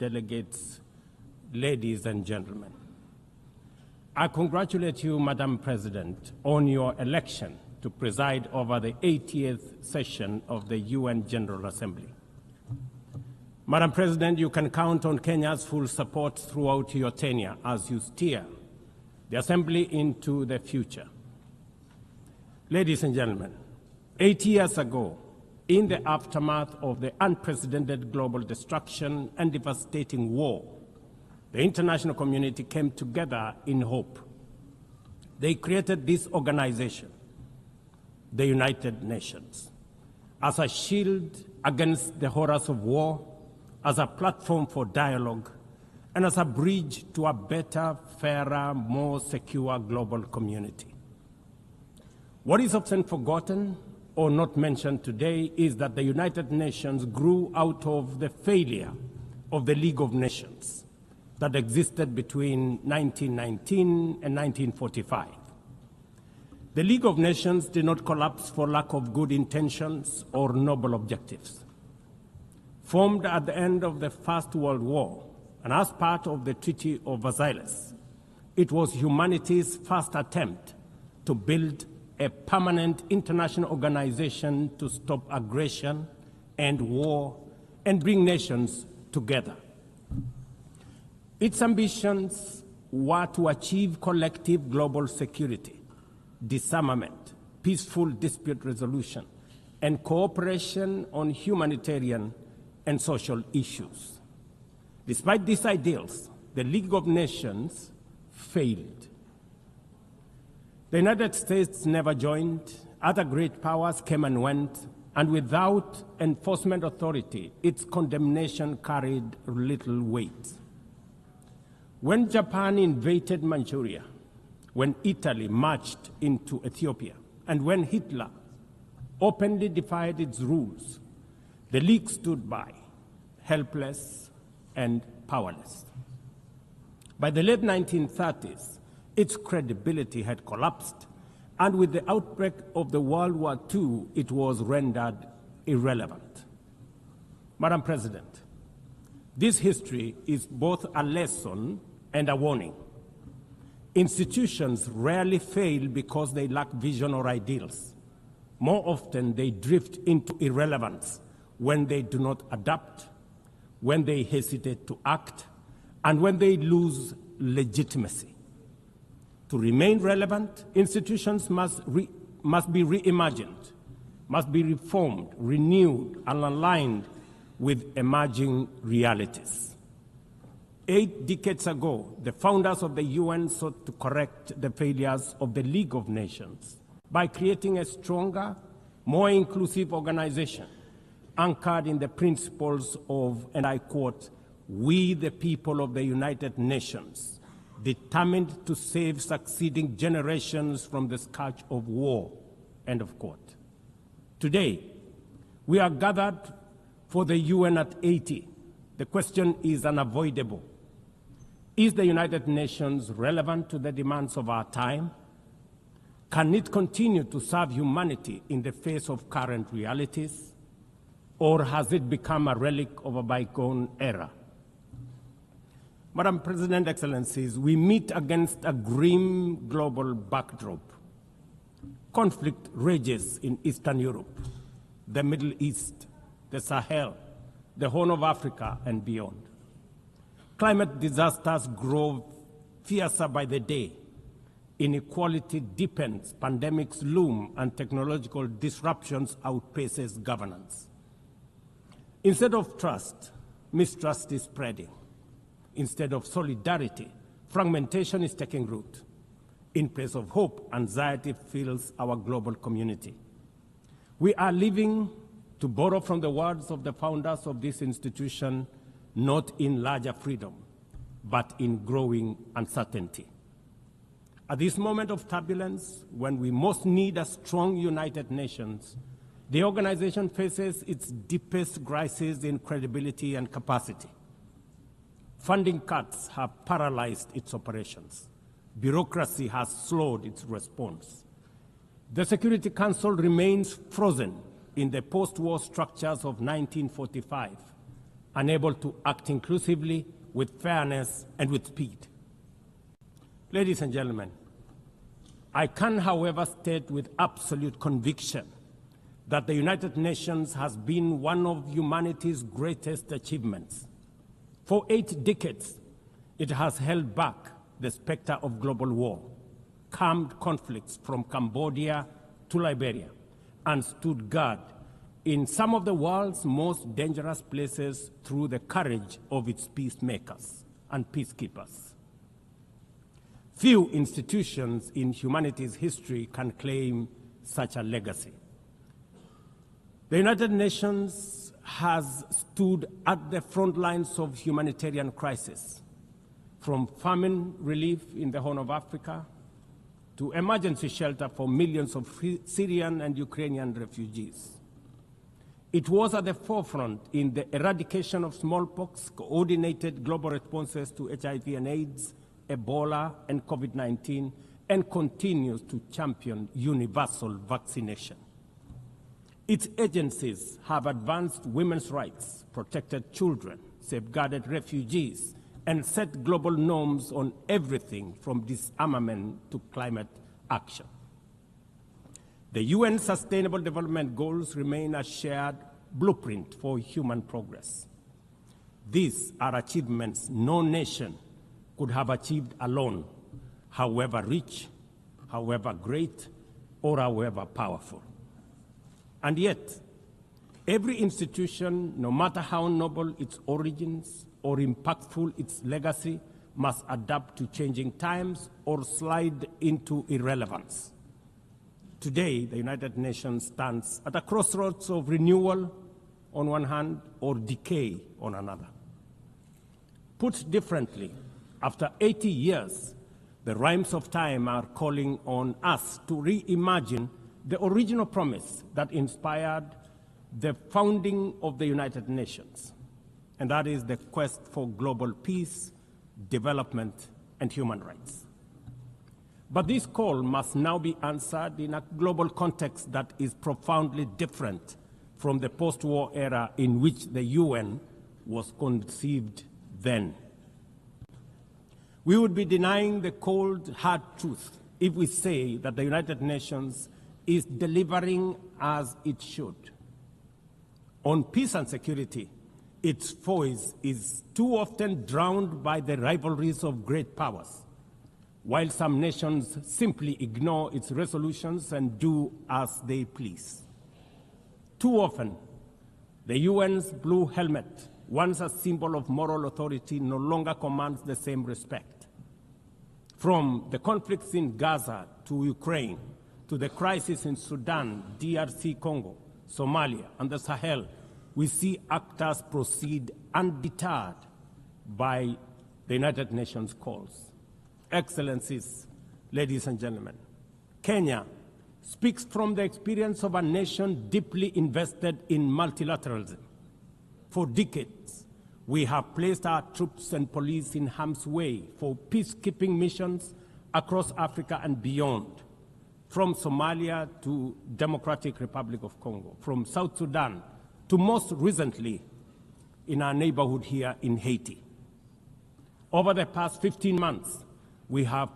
delegates, ladies and gentlemen. I congratulate you, Madam President, on your election to preside over the 80th session of the UN General Assembly. Madam President, you can count on Kenya's full support throughout your tenure as you steer the Assembly into the future. Ladies and gentlemen, 8 years ago, in the aftermath of the unprecedented global destruction and devastating war, the international community came together in hope. They created this organization, the United Nations, as a shield against the horrors of war, as a platform for dialogue, and as a bridge to a better, fairer, more secure global community. What is often forgotten or not mentioned today is that the United Nations grew out of the failure of the League of Nations that existed between 1919 and 1945. The League of Nations did not collapse for lack of good intentions or noble objectives. Formed at the end of the First World War and as part of the Treaty of Versailles, it was humanity's first attempt to build a permanent international organization to stop aggression and war and bring nations together. Its ambitions were to achieve collective global security, disarmament, peaceful dispute resolution, and cooperation on humanitarian and social issues. Despite these ideals, the League of Nations failed. The United States never joined, other great powers came and went, and without enforcement authority, its condemnation carried little weight. When Japan invaded Manchuria, when Italy marched into Ethiopia, and when Hitler openly defied its rules, the League stood by, helpless and powerless. By the late 1930s, its credibility had collapsed, and with the outbreak of the World War II, it was rendered irrelevant. Madam President, this history is both a lesson and a warning. Institutions rarely fail because they lack vision or ideals. More often, they drift into irrelevance when they do not adapt, when they hesitate to act, and when they lose legitimacy. To remain relevant, institutions must be reimagined, must be reformed, renewed, and aligned with emerging realities. 8 decades ago, the founders of the UN sought to correct the failures of the League of Nations by creating a stronger, more inclusive organization anchored in the principles of, and I quote, "We the people of the United Nations, determined to save succeeding generations from the scourge of war," end of quote. Today, we are gathered for the UN at 80. The question is unavoidable. Is the United Nations relevant to the demands of our time? Can it continue to serve humanity in the face of current realities? Or has it become a relic of a bygone era? Madam President, Excellencies, we meet against a grim global backdrop. Conflict rages in Eastern Europe, the Middle East, the Sahel, the Horn of Africa, and beyond. Climate disasters grow fiercer by the day. Inequality deepens, pandemics loom, and technological disruptions outpaces governance. Instead of trust, mistrust is spreading. Instead of solidarity, fragmentation is taking root. In place of hope, anxiety fills our global community. We are living, to borrow from the words of the founders of this institution, not in larger freedom, but in growing uncertainty. At this moment of turbulence, when we most need a strong United Nations, the organization faces its deepest crisis in credibility and capacity. Funding cuts have paralyzed its operations. Bureaucracy has slowed its response. The Security Council remains frozen in the post-war structures of 1945, unable to act inclusively, with fairness, and with speed. Ladies and gentlemen, I can, however, state with absolute conviction that the United Nations has been one of humanity's greatest achievements. For 8 decades, it has held back the specter of global war, calmed conflicts from Cambodia to Liberia, and stood guard in some of the world's most dangerous places through the courage of its peacemakers and peacekeepers. Few institutions in humanity's history can claim such a legacy. The United Nations has stood at the front lines of humanitarian crisis, from famine relief in the Horn of Africa to emergency shelter for millions of Syrian and Ukrainian refugees. It was at the forefront in the eradication of smallpox, coordinated global responses to HIV and AIDS, Ebola, and COVID-19, and continues to champion universal vaccination. Its agencies have advanced women's rights, protected children, safeguarded refugees, and set global norms on everything from disarmament to climate action. The UN Sustainable Development Goals remain a shared blueprint for human progress. These are achievements no nation could have achieved alone, however rich, however great, or however powerful. And yet, every institution, no matter how noble its origins or impactful its legacy, must adapt to changing times or slide into irrelevance. Today, the United Nations stands at a crossroads of renewal on one hand or decay on another. Put differently, after 80 years, the rhymes of time are calling on us to reimagine the original promise that inspired the founding of the United Nations, and that is the quest for global peace, development, and human rights. But this call must now be answered in a global context that is profoundly different from the post-war era in which the UN was conceived then. We would be denying the cold, hard truth if we say that the United Nations is delivering as it should. On peace and security, its voice is too often drowned by the rivalries of great powers, while some nations simply ignore its resolutions and do as they please. Too often, the UN's blue helmet, once a symbol of moral authority, no longer commands the same respect. From the conflicts in Gaza to Ukraine, to the crisis in Sudan, DRC Congo, Somalia, and the Sahel, we see actors proceed undeterred by the United Nations calls. Excellencies, ladies and gentlemen, Kenya speaks from the experience of a nation deeply invested in multilateralism. For decades, we have placed our troops and police in harm's way for peacekeeping missions across Africa and beyond, from Somalia to Democratic Republic of Congo, from South Sudan to most recently in our neighborhood here in Haiti. Over the past 15 months, we are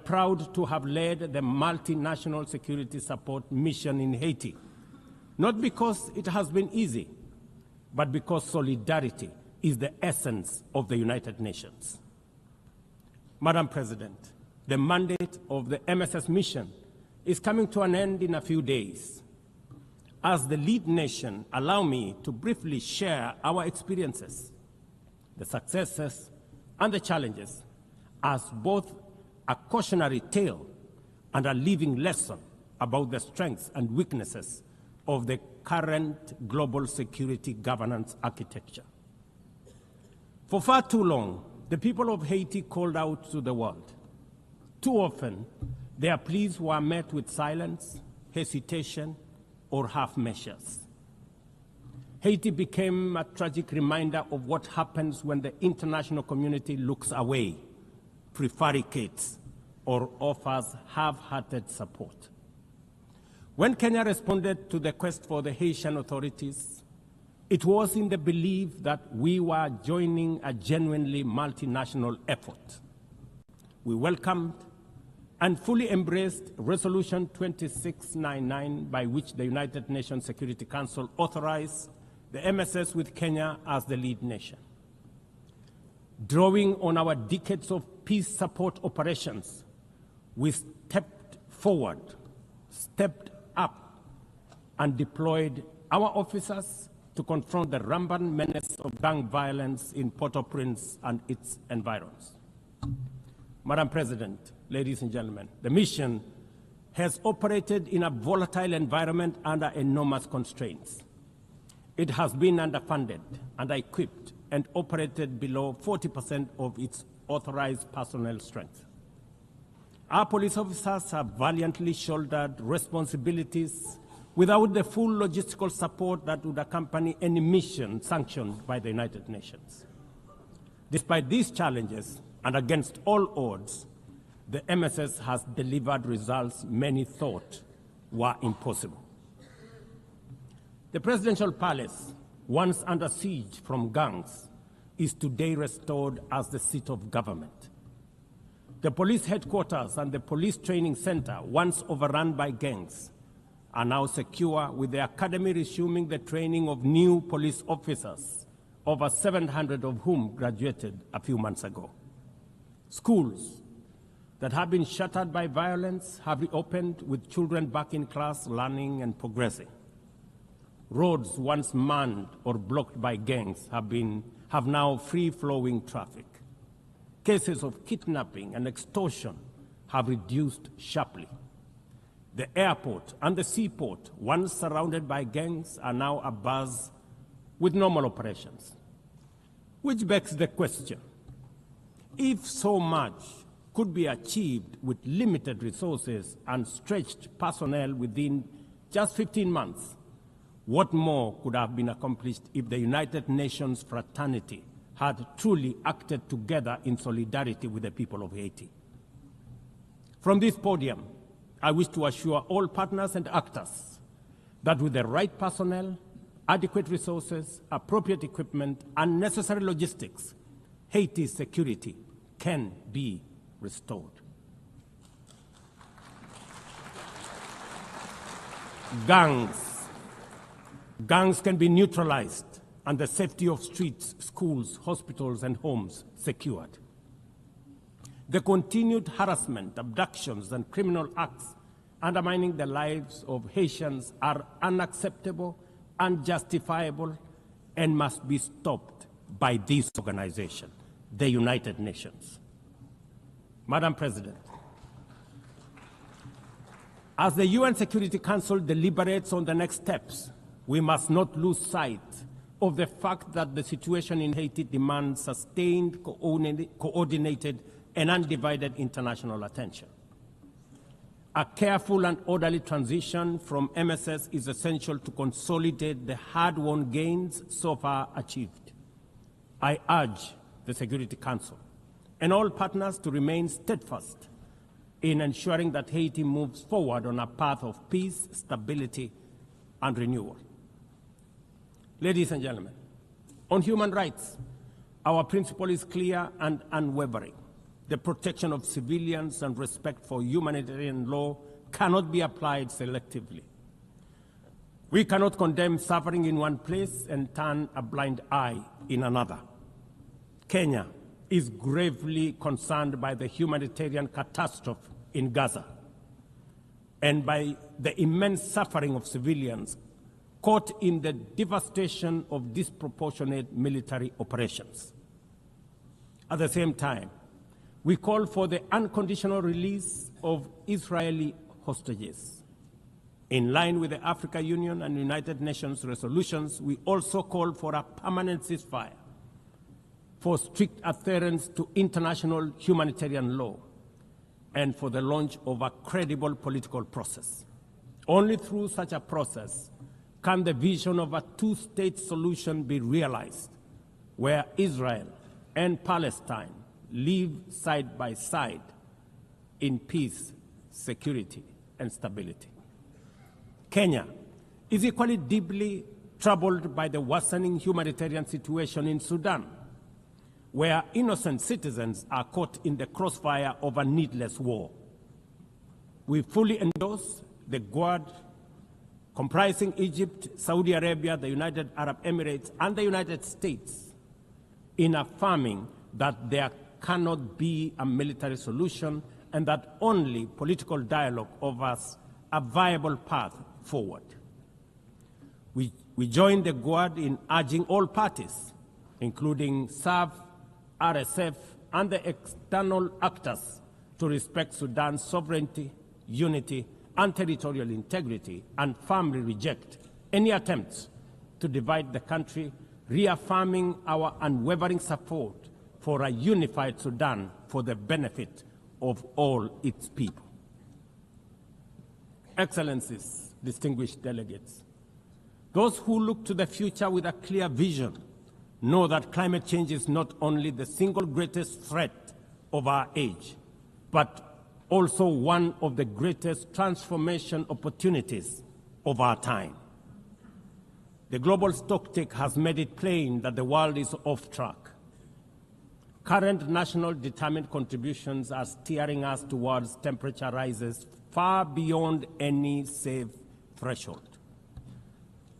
proud to have led the multinational security support mission in Haiti, not because it has been easy, but because solidarity is the essence of the United Nations. Madam President, the mandate of the MSS mission is coming to an end in a few days. As the lead nation, allow me to briefly share our experiences, the successes and the challenges, as both a cautionary tale and a living lesson about the strengths and weaknesses of the current global security governance architecture. For far too long, the people of Haiti called out to the world. Too often, their pleas were met with silence, hesitation, or half measures. Haiti became a tragic reminder of what happens when the international community looks away, prevaricates, or offers half-hearted support. When Kenya responded to the quest for the Haitian authorities, It was in the belief that we were joining a genuinely multinational effort. We welcomed and fully embraced Resolution 2699, by which the United Nations Security Council authorized the MSS with Kenya as the lead nation. Drawing on our decades of peace support operations, we stepped forward, stepped up, and deployed our officers to confront the rampant menace of gang violence in Port-au-Prince and its environs. Madam President, ladies and gentlemen, the mission has operated in a volatile environment under enormous constraints. It has been underfunded, under-equipped, and operated below 40% of its authorized personnel strength. Our police officers have valiantly shouldered responsibilities without the full logistical support that would accompany any mission sanctioned by the United Nations. Despite these challenges, and against all odds, the MSS has delivered results many thought were impossible. The presidential palace, once under siege from gangs, is today restored as the seat of government. The police headquarters and the police training center, once overrun by gangs, are now secure, with the academy resuming the training of new police officers, over 700 of whom graduated a few months ago. Schools that have been shattered by violence have reopened, with children back in class, learning and progressing. Roads once manned or blocked by gangs have now free-flowing traffic. Cases of kidnapping and extortion have reduced sharply. The airport and the seaport, once surrounded by gangs, are now abuzz with normal operations. Which begs the question, if so much could be achieved with limited resources and stretched personnel within just 15 months, what more could have been accomplished if the United Nations fraternity had truly acted together in solidarity with the people of Haiti? From this podium, I wish to assure all partners and actors that with the right personnel, adequate resources, appropriate equipment, and necessary logistics, Haiti's security can be restored. Gangs can be neutralized and the safety of streets, schools, hospitals, and homes secured. The continued harassment, abductions, and criminal acts undermining the lives of Haitians are unacceptable, unjustifiable, and must be stopped by this organization, the United Nations. Madam President, as the UN Security Council deliberates on the next steps, we must not lose sight of the fact that the situation in Haiti demands sustained, coordinated, and undivided international attention. A careful and orderly transition from MSS is essential to consolidate the hard-won gains so far achieved. I urge the Security Council and all partners to remain steadfast in ensuring that Haiti moves forward on a path of peace, stability, and renewal. Ladies and gentlemen, on human rights, our principle is clear and unwavering. The protection of civilians and respect for humanitarian law cannot be applied selectively. We cannot condemn suffering in one place and turn a blind eye in another. Kenya is gravely concerned by the humanitarian catastrophe in Gaza and by the immense suffering of civilians caught in the devastation of disproportionate military operations. At the same time, we call for the unconditional release of Israeli hostages. In line with the African Union and United Nations resolutions, we also call for a permanent ceasefire, for strict adherence to international humanitarian law, and for the launch of a credible political process. Only through such a process can the vision of a two-state solution be realized, where Israel and Palestine live side by side in peace, security, and stability. Kenya is equally deeply troubled by the worsening humanitarian situation in Sudan, where innocent citizens are caught in the crossfire of a needless war. We fully endorse the Quad, comprising Egypt, Saudi Arabia, the United Arab Emirates, and the United States, in affirming that there cannot be a military solution and that only political dialogue offers a viable path forward. We join the Quad in urging all parties, including SAF, RSF, and the external actors, to respect Sudan's sovereignty, unity, and territorial integrity, and firmly reject any attempts to divide the country, reaffirming our unwavering support for a unified Sudan for the benefit of all its people. Excellencies, distinguished delegates, those who look to the future with a clear vision know that climate change is not only the single greatest threat of our age, but also one of the greatest transformation opportunities of our time. The global stocktake has made it plain that the world is off track. Current national determined contributions are steering us towards temperature rises far beyond any safe threshold.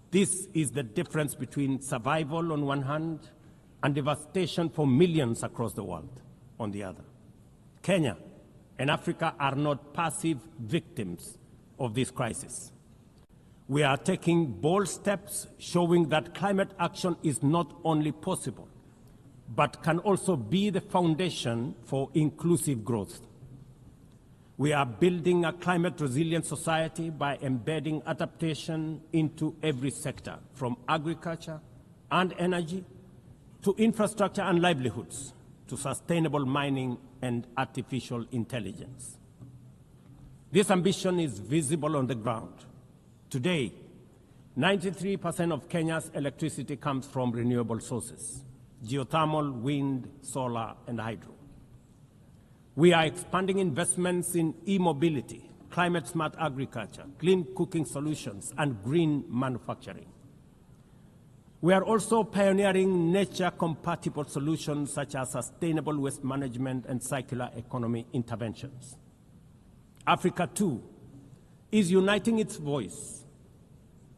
This is the difference between survival on one hand and devastation for millions across the world on the other. Kenya and Africa are not passive victims of this crisis. We are taking bold steps showing that climate action is not only possible, but can also be the foundation for inclusive growth. We are building a climate-resilient society by embedding adaptation into every sector, from agriculture and energy to infrastructure and livelihoods, to sustainable mining and artificial intelligence. This ambition is visible on the ground. Today, 93% of Kenya's electricity comes from renewable sources: geothermal, wind, solar, and hydro. We are expanding investments in e-mobility, climate-smart agriculture, clean cooking solutions, and green manufacturing. We are also pioneering nature-compatible solutions such as sustainable waste management and circular economy interventions. Africa, too, is uniting its voice.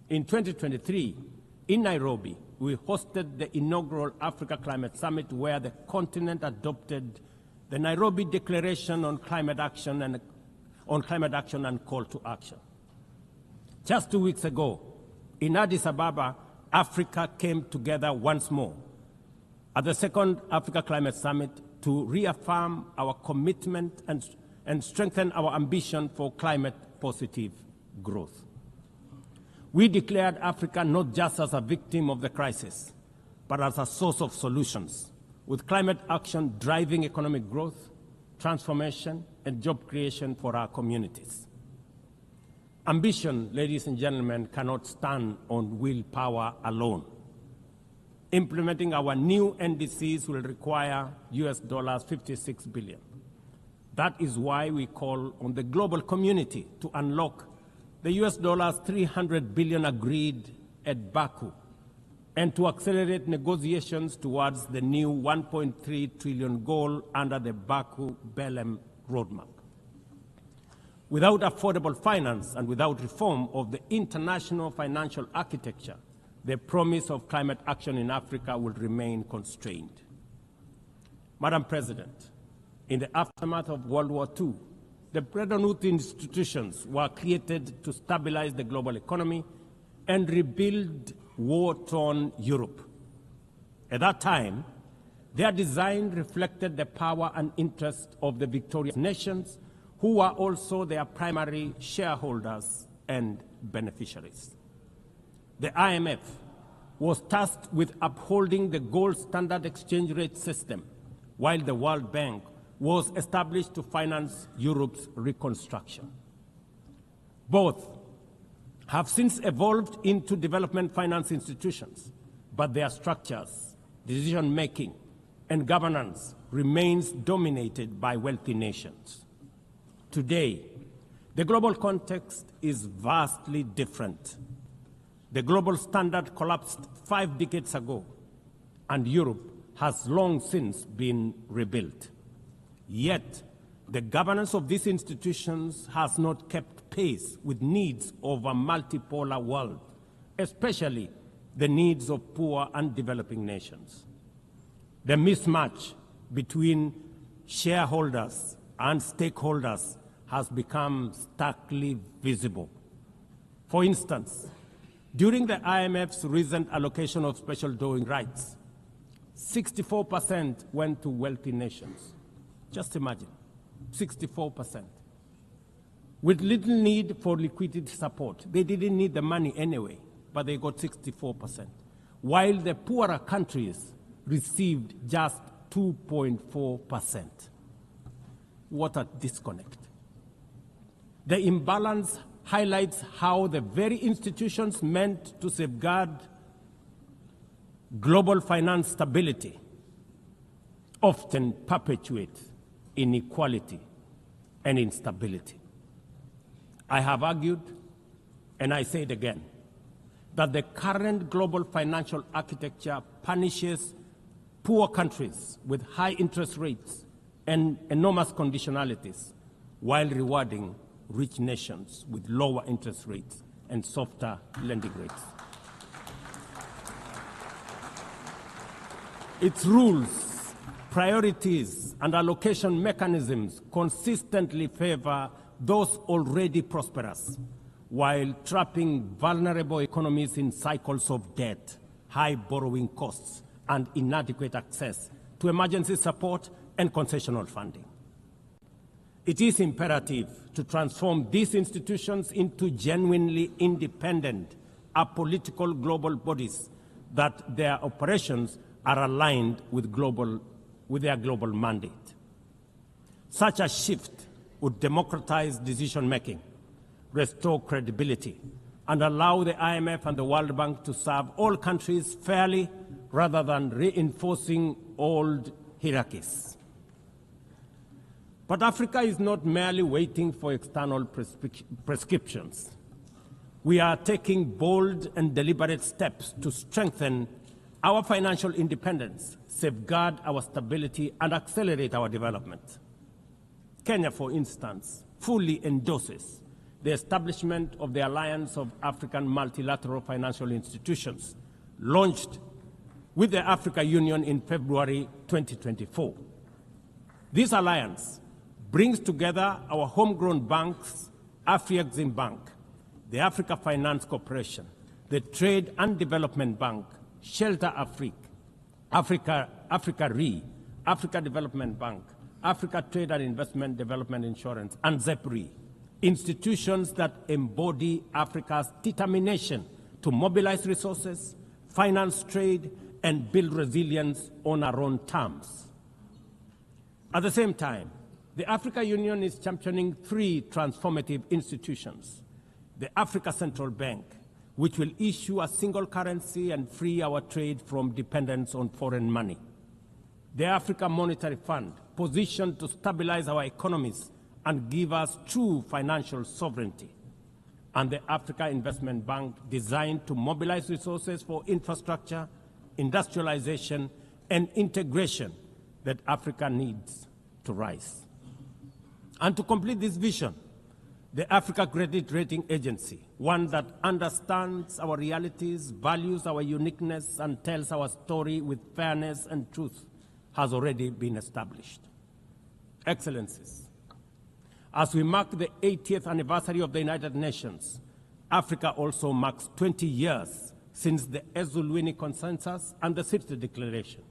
In 2023, in Nairobi, we hosted the inaugural Africa Climate Summit, where the continent adopted the Nairobi Declaration on Climate Action and Call to Action. Just 2 weeks ago, in Addis Ababa, Africa came together once more at the second Africa Climate Summit to reaffirm our commitment and strengthen our ambition for climate-positive growth. We declared Africa not just as a victim of the crisis, but as a source of solutions, with climate action driving economic growth, transformation, and job creation for our communities. Ambition, ladies and gentlemen, cannot stand on willpower alone. Implementing our new NDCs will require $56 billion. That is why we call on the global community to unlock the $300 billion agreed at Baku, and to accelerate negotiations towards the new $1.3 trillion goal under the Baku-Belém roadmap. Without affordable finance and without reform of the international financial architecture, the promise of climate action in Africa will remain constrained. Madam President, in the aftermath of World War II, the Bretton Woods institutions were created to stabilize the global economy and rebuild war-torn Europe. At that time, their design reflected the power and interest of the victorious nations, who were also their primary shareholders and beneficiaries. The IMF was tasked with upholding the gold standard exchange rate system, while the World Bank was established to finance Europe's reconstruction. Both have since evolved into development finance institutions, but their structures, decision-making, and governance remains dominated by wealthy nations. Today, the global context is vastly different. The global standard collapsed 5 decades ago, and Europe has long since been rebuilt. Yet, the governance of these institutions has not kept pace with needs of a multipolar world, especially the needs of poor and developing nations. The mismatch between shareholders and stakeholders has become starkly visible. For instance, during the IMF's recent allocation of special drawing rights, 64% went to wealthy nations. Just imagine, 64%. With little need for liquidity support. They didn't need the money anyway, but they got 64%. While the poorer countries received just 2.4%. What a disconnect. The imbalance highlights how the very institutions meant to safeguard global finance stability often perpetuate inequality and instability. I have argued, and I say it again, that the current global financial architecture punishes poor countries with high interest rates and enormous conditionalities while rewarding rich nations with lower interest rates and softer lending rates. Its rules, priorities, and allocation mechanisms consistently favor those already prosperous, while trapping vulnerable economies in cycles of debt, high borrowing costs, and inadequate access to emergency support and concessional funding. It is imperative to transform these institutions into genuinely independent, apolitical global bodies that their operations are aligned with their global mandate. Such a shift would democratize decision-making, restore credibility, and allow the IMF and the World Bank to serve all countries fairly rather than reinforcing old hierarchies. But Africa is not merely waiting for external prescriptions. We are taking bold and deliberate steps to strengthen our financial independence, safeguard our stability, and accelerate our development. Kenya, for instance, fully endorses the establishment of the Alliance of African Multilateral Financial Institutions, launched with the Africa Union in February 2024. This alliance brings together our homegrown banks, Afrexim Bank, the Africa Finance Corporation, the Trade and Development Bank, Shelter Africa Re, Africa Development Bank, Africa Trade and Investment Development Insurance, and ZEP-RE, institutions that embody Africa's determination to mobilize resources, finance trade, and build resilience on our own terms. At the same time, the Africa Union is championing 3 transformative institutions: the Africa Central Bank, which will issue a single currency and free our trade from dependence on foreign money; the Africa Monetary Fund, positioned to stabilize our economies and give us true financial sovereignty; and the Africa Investment Bank, designed to mobilize resources for infrastructure, industrialization, and integration that Africa needs to rise. And to complete this vision, the Africa Credit Rating Agency, one that understands our realities, values our uniqueness, and tells our story with fairness and truth, has already been established. Excellencies, as we mark the 80th anniversary of the United Nations, Africa also marks 20 years since the Ezulwini Consensus and the City Declaration,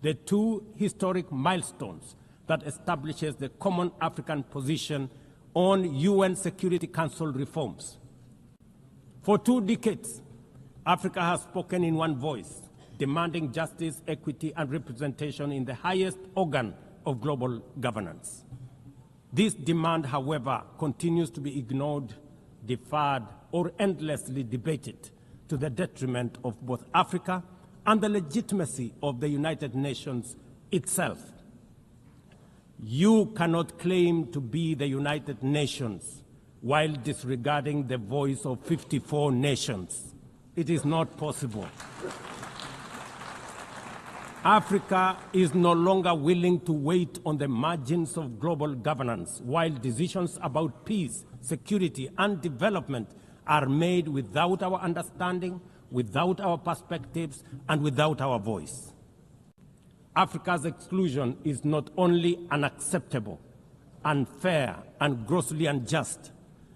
the 2 historic milestones that establishes the common African position on UN Security Council reforms. For 2 decades, Africa has spoken in one voice, demanding justice, equity, and representation in the highest organ of global governance. This demand, however, continues to be ignored, deferred, or endlessly debated to the detriment of both Africa and the legitimacy of the United Nations itself. You cannot claim to be the United Nations while disregarding the voice of 54 nations. It is not possible. Africa is no longer willing to wait on the margins of global governance while decisions about peace, security, and development are made without our understanding, without our perspectives, and without our voice. Africa's exclusion is not only unacceptable, unfair, and grossly unjust,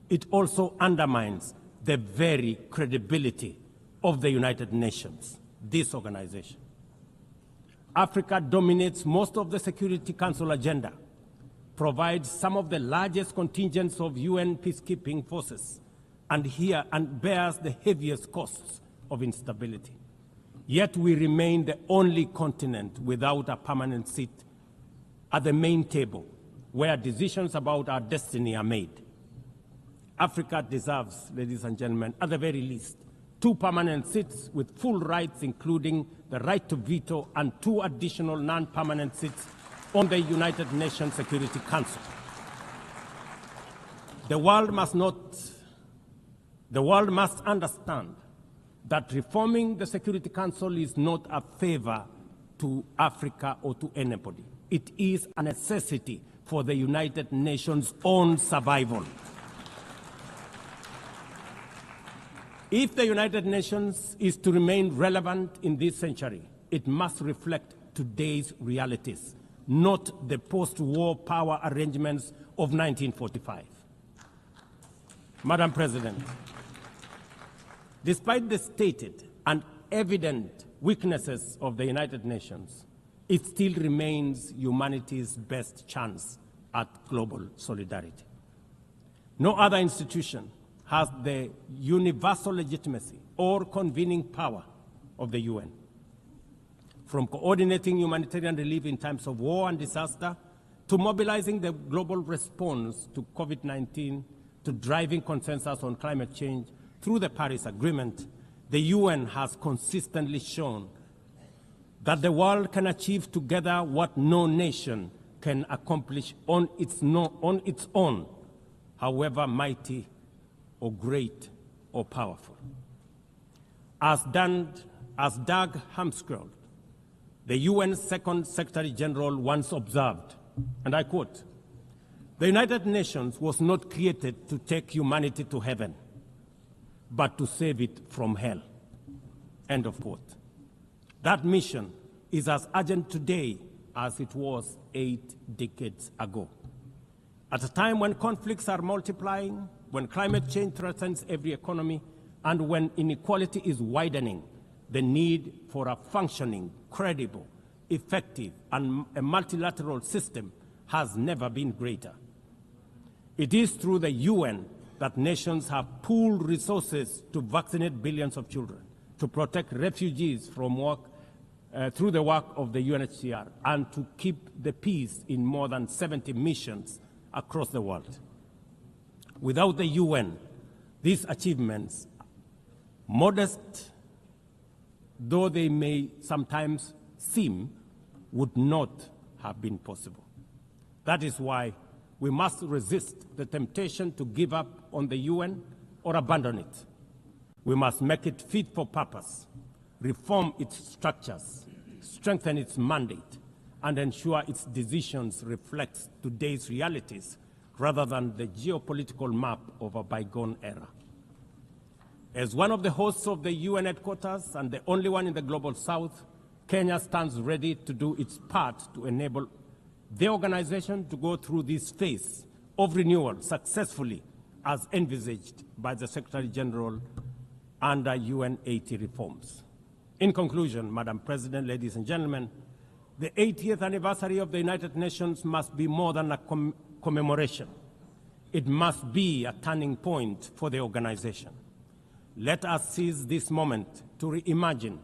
it also undermines the very credibility of the United Nations, this organization. Africa dominates most of the Security Council agenda, provides some of the largest contingents of UN peacekeeping forces, and bears the heaviest costs of instability. Yet we remain the only continent without a permanent seat at the main table where decisions about our destiny are made. Africa deserves, ladies and gentlemen, at the very least, 2 permanent seats with full rights, including the right to veto, and 2 additional non-permanent seats on the United Nations Security Council. The world must understand that reforming the Security Council is not a favor to Africa or to anybody. It is a necessity for the United Nations' own survival. If the United Nations is to remain relevant in this century, it must reflect today's realities, not the post-war power arrangements of 1945. Madam President, despite the stated and evident weaknesses of the United Nations, it still remains humanity's best chance at global solidarity. No other institution has the universal legitimacy or convening power of the UN. From coordinating humanitarian relief in times of war and disaster, to mobilizing the global response to COVID-19, to driving consensus on climate change through the Paris Agreement, the UN has consistently shown that the world can achieve together what no nation can accomplish on its own, however mighty or great or powerful. As Doug Hammarskjöld, the UN's Second Secretary General, once observed, and I quote, "The United Nations was not created to take humanity to heaven, but to save it from hell." End of quote. That mission is as urgent today as it was 8 decades ago. At a time when conflicts are multiplying, when climate change threatens every economy, and when inequality is widening, the need for a functioning, credible, effective, and a multilateral system has never been greater. It is through the UN that nations have pooled resources to vaccinate billions of children, to protect refugees from through the work of the UNHCR, and to keep the peace in more than 70 missions across the world. Without the UN, these achievements, modest though they may sometimes seem, would not have been possible. That is why we must resist the temptation to give up on the UN or abandon it. We must make it fit for purpose, reform its structures, strengthen its mandate, and ensure its decisions reflect today's realities rather than the geopolitical map of a bygone era. As one of the hosts of the UN headquarters and the only one in the Global South, Kenya stands ready to do its part to enable the organization to go through this phase of renewal successfully as envisaged by the Secretary General under UN 80 reforms. In conclusion, Madam President, ladies and gentlemen, the 80th anniversary of the United Nations must be more than a commemoration. It must be a turning point for the organization. Let us seize this moment to reimagine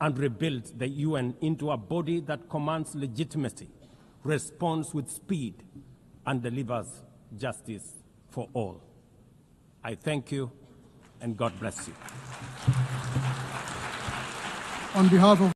and rebuild the UN into a body that commands legitimacy, responds with speed, and delivers justice for all. I thank you, and God bless you. On behalf of